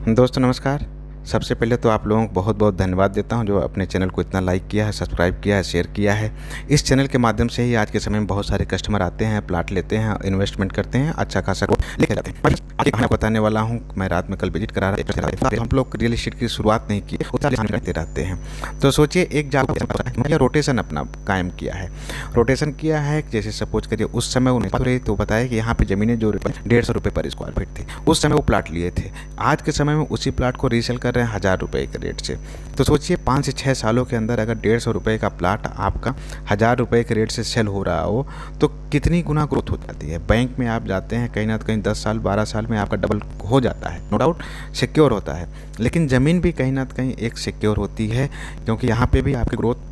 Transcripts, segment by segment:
दोस्तों नमस्कार। सबसे पहले तो आप लोगों को बहुत बहुत धन्यवाद देता हूं जो अपने चैनल को इतना लाइक किया है, सब्सक्राइब किया है, शेयर किया है। इस चैनल के माध्यम से ही आज के समय में बहुत सारे कस्टमर आते हैं, प्लाट लेते हैं, इन्वेस्टमेंट करते हैं, अच्छा खासा लेके जाते हैं। आगे खाना बताने वाला हूं, मैं रात में कल विजिट करा रहा था। हम लोग रियल एस्टेट की शुरुआत नहीं की, करते रहते हैं। तो सोचिए एक जगह रोटेशन अपना कायम किया है। रोटेशन किया है, जैसे सपोज करिए उस समय उन्हें तो बताया कि यहाँ पे ज़मीनें जो 150 रुपये पर स्क्वायर फीट थी, उस समय वो प्लाट लिए थे। आज के समय में उसी प्लाट को रीसेल कर रहे हैं 1000 रुपये के रेट से। तो सोचिए 5 से 6 सालों के अंदर अगर 150 रुपये का प्लाट आपका 1000 रुपये के रेट से सेल हो रहा हो तो कितनी गुना ग्रोथ हो जाती है। बैंक में आप जाते हैं कहीं ना कहीं 10 साल 12 साल में आपका डबल हो जाता है, नो डाउट सिक्योर होता है। लेकिन ज़मीन भी कहीं ना कहीं एक सिक्योर होती है, क्योंकि यहाँ पे भी आपकी ग्रोथ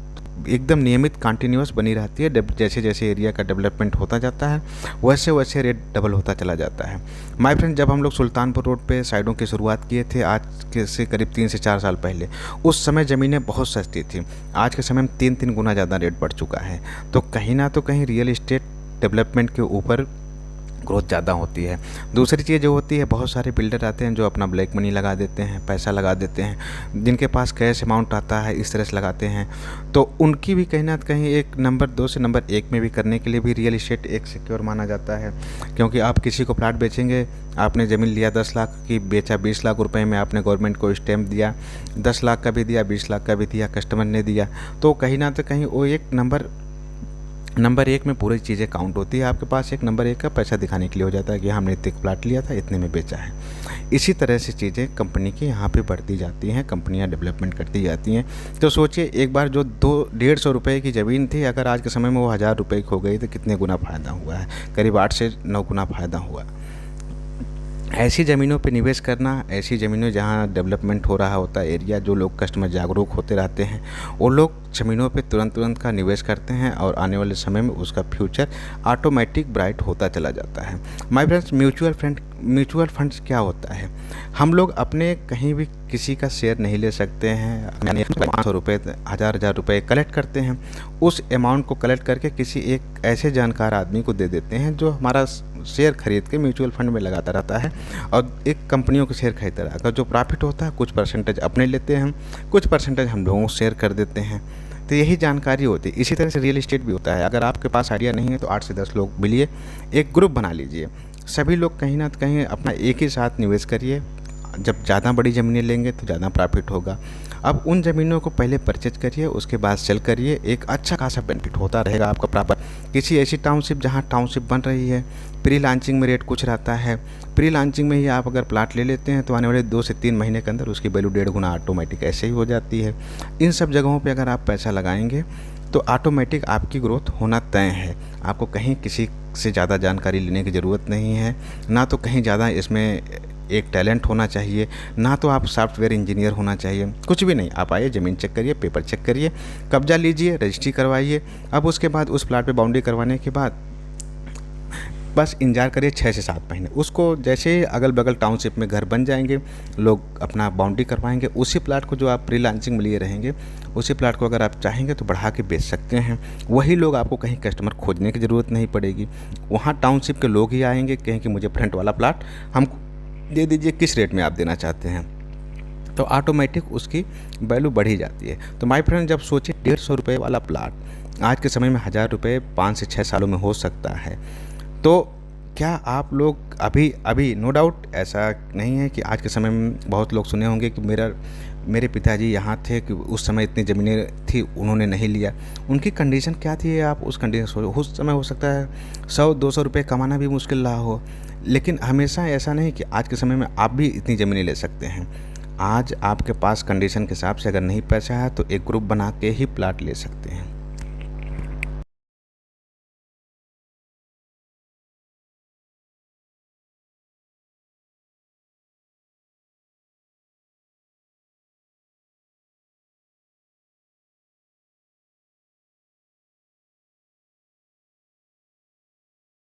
एकदम नियमित कंटिन्यूस बनी रहती है। जैसे जैसे एरिया का डेवलपमेंट होता जाता है वैसे वैसे रेट डबल होता चला जाता है। माय फ्रेंड, जब हम लोग सुल्तानपुर रोड पे साइडों की शुरुआत किए थे आज के से करीब 3 से 4 साल पहले, उस समय ज़मीनें बहुत सस्ती थी। आज के समय में 3 गुना ज़्यादा रेट बढ़ चुका है। तो कहीं ना तो कहीं रियल इस्टेट डेवलपमेंट के ऊपर ग्रोथ ज़्यादा होती है। दूसरी चीज़ जो होती है, बहुत सारे बिल्डर आते हैं जो अपना ब्लैक मनी लगा देते हैं, पैसा लगा देते हैं, जिनके पास कैश अमाउंट आता है इस तरह से लगाते हैं। तो उनकी भी कहीं ना कहीं एक नंबर 2 से नंबर 1 में भी करने के लिए भी रियल इस्टेट एक सिक्योर माना जाता है। क्योंकि आप किसी को प्लाट बेचेंगे, आपने ज़मीन लिया 10 लाख की, बेचा 20 लाख रुपए में, आपने गवर्नमेंट को स्टैम्प दिया, 10 लाख का भी दिया, 20 लाख का भी दिया, कस्टमर ने दिया, तो कहीं ना तो कहीं वो एक नंबर 1 में पूरी चीज़ें काउंट होती है। आपके पास एक नंबर 1 का पैसा दिखाने के लिए हो जाता है कि हमने इतने प्लाट लिया था, इतने में बेचा है। इसी तरह से चीज़ें कंपनी की यहाँ पे बढ़ती जाती हैं, कंपनियाँ डेवलपमेंट करती जाती हैं। तो सोचिए एक बार जो 150 रुपये की ज़मीन थी, अगर आज के समय में वो 1000 रुपये की हो गई तो कितने गुना फ़ायदा हुआ है। करीब 8 से 9 गुना फ़ायदा हुआ। ऐसी ज़मीनों पे निवेश करना, ऐसी ज़मीनों जहाँ डेवलपमेंट हो रहा होता है एरिया, जो लोग कस्टमर जागरूक होते रहते हैं, वो लोग ज़मीनों पे तुरंत का निवेश करते हैं और आने वाले समय में उसका फ्यूचर ऑटोमेटिक ब्राइट होता चला जाता है। माय फ्रेंड्स, म्यूचुअल फंड्स क्या होता है? हम लोग अपने कहीं भी किसी का शेयर नहीं ले सकते हैं। 500 रुपये 1000 रुपये कलेक्ट करते हैं, उस अमाउंट को कलेक्ट करके किसी एक ऐसे जानकार आदमी को दे देते हैं जो हमारा शेयर खरीद के म्यूचुअल फंड में लगाता रहता है और एक कंपनियों के शेयर खरीदता रहता है। जो प्रॉफिट होता है कुछ परसेंटेज अपने लेते हैं हम, कुछ परसेंटेज हम लोगों को शेयर कर देते हैं। तो यही जानकारी होती है। इसी तरह से रियल इस्टेट भी होता है। अगर आपके पास आइडिया नहीं है तो 8 से 10 लोग मिलिए, एक ग्रुप बना लीजिए, सभी लोग कहीं ना कहीं अपना एक ही साथ निवेश करिए। जब ज़्यादा बड़ी ज़मीनें लेंगे तो ज़्यादा प्रॉफिट होगा। अब उन ज़मीनों को पहले परचेज करिए, उसके बाद सेल करिए, एक अच्छा खासा बेनिफिट होता रहेगा आपका प्रॉपर। किसी ऐसी टाउनशिप जहाँ टाउनशिप बन रही है, प्री लॉन्चिंग में रेट कुछ रहता है, प्री लॉन्चिंग में ही आप अगर प्लाट ले लेते हैं तो आने वाले 2 से 3 महीने के अंदर उसकी वैल्यू 1.5 गुना ऑटोमेटिक ऐसे ही हो जाती है। इन सब जगहों पर अगर आप पैसा लगाएंगे तो ऑटोमेटिक आपकी ग्रोथ होना तय है। आपको कहीं किसी से ज़्यादा जानकारी लेने की ज़रूरत नहीं है, ना तो कहीं ज़्यादा इसमें एक टैलेंट होना चाहिए, ना तो आप सॉफ्टवेयर इंजीनियर होना चाहिए, कुछ भी नहीं। आप आइए, ज़मीन चेक करिए, पेपर चेक करिए, कब्जा लीजिए, रजिस्ट्री करवाइए। अब उसके बाद उस प्लाट पे बाउंड्री करवाने के बाद बस इंतजार करिए 6 से 7 महीने। उसको जैसे अगल बगल टाउनशिप में घर बन जाएंगे, लोग अपना बाउंड्री करवाएंगे, उसी प्लाट को जो आप प्री लॉन्चिंग में लिए रहेंगे, उसी प्लाट को अगर आप चाहेंगे तो बढ़ा के बेच सकते हैं। वही लोग, आपको कहीं कस्टमर खोजने की ज़रूरत नहीं पड़ेगी। वहाँ टाउनशिप के लोग ही आएंगे, कहें कि मुझे फ्रंट वाला प्लाट हमको दे दीजिए, किस रेट में आप देना चाहते हैं, तो ऑटोमेटिक उसकी वैल्यू बढ़ी जाती है। तो माय फ्रेंड, जब सोचिए 150 रुपये वाला प्लाट आज के समय में 1000 रुपये 5 से 6 सालों में हो सकता है, तो क्या आप लोग अभी नो डाउट ऐसा नहीं है कि आज के समय में बहुत लोग सुने होंगे कि मेरे पिताजी यहाँ थे कि उस समय इतनी ज़मीनें थी, उन्होंने नहीं लिया। उनकी कंडीशन क्या थी, आप उस कंडीशन उस समय हो सकता है 100-200 रुपये कमाना भी मुश्किल रहा हो। लेकिन हमेशा ऐसा नहीं कि आज के समय में आप भी इतनी ज़मीनें ले सकते हैं। आज आपके पास कंडीशन के हिसाब से अगर नहीं पैसा है तो एक ग्रुप बना के ही प्लाट ले सकते हैं।